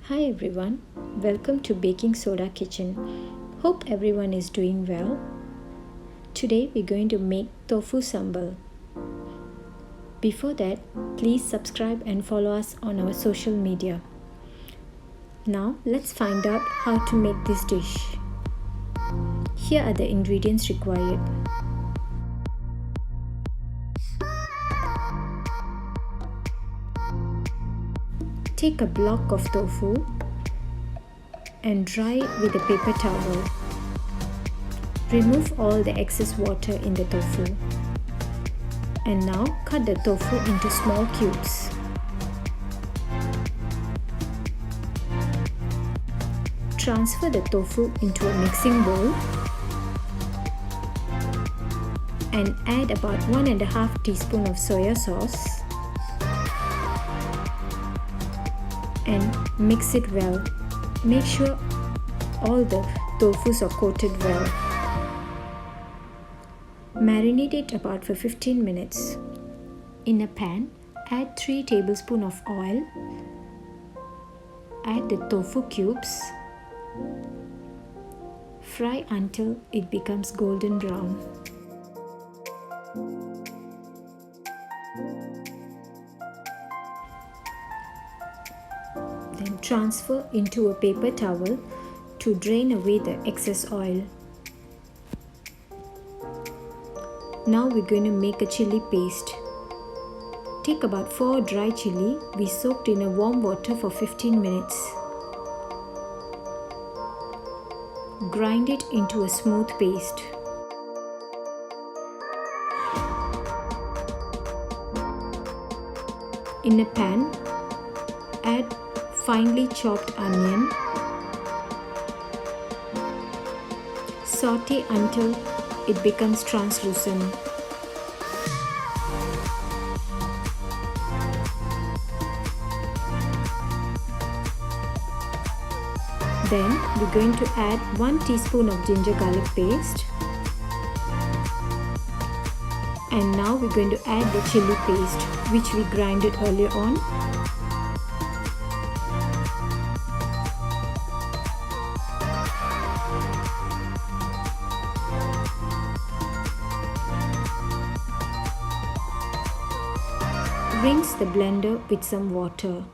Hi everyone, welcome to Baking Soda Kitchen. Hope everyone is doing well. Today we're going to make Tofu Sambal. Before that, please subscribe and follow us on our social media. Now let's find out how to make this dish. Here are the ingredients required. Take a block of tofu and dry it with a paper towel. Remove all the excess water in the tofu. And now cut the tofu into small cubes. Transfer the tofu into a mixing bowl and add about 1.5 teaspoons of soya sauce and mix it well. Make sure all the tofus are coated well. Marinate it about for 15 minutes. In a pan, add 3 tablespoons of oil. Add the tofu cubes. Fry until it becomes golden brown. Then transfer into a paper towel to drain away the excess oil. Now we're going to make a chili paste. Take about 4 dry chili we soaked in a warm water for 15 minutes. Grind it into a smooth paste. In a pan, add finely chopped onion. Saute until it becomes translucent. Then we're going to add 1 teaspoon of ginger garlic paste. And now we're going to add the chili paste which we grinded earlier on. Rinse the blender with some water.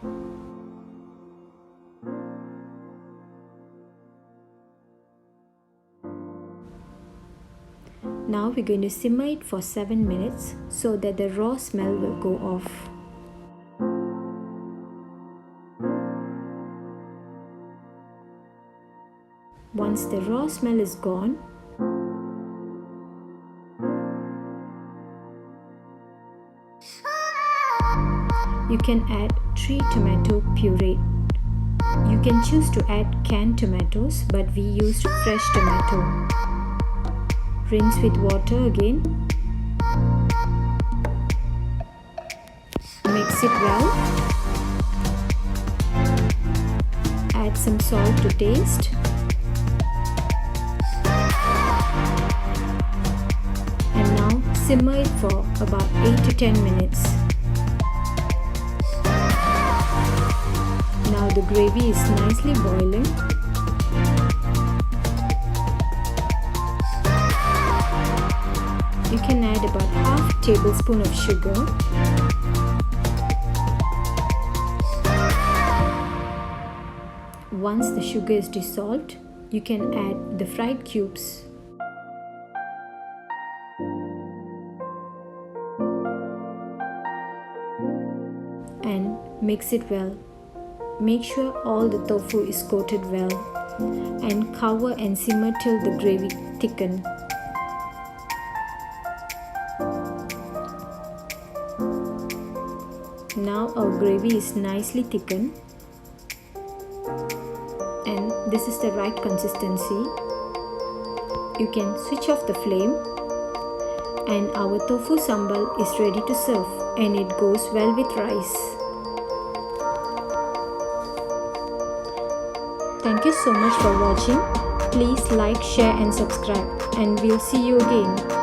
Now we're going to simmer it for 7 minutes so that the raw smell will go off. Once the raw smell is gone, you can add 3 tomato puree. You can choose to add canned tomatoes, but we used fresh tomato. Rinse with water again. Mix it well. Add some salt to taste. And now simmer it for about 8 to 10 minutes. Now the gravy is nicely boiling. You can add about half tablespoon of sugar. Once the sugar is dissolved, you can add the fried cubes. And mix it well. Make sure all the tofu is coated well and cover and simmer till the gravy thickens. Now our gravy is nicely thickened and this is the right consistency. You can switch off the flame and our tofu sambal is ready to serve and it goes well with rice. Thank you so much for watching. Please like, share and subscribe and we'll see you again.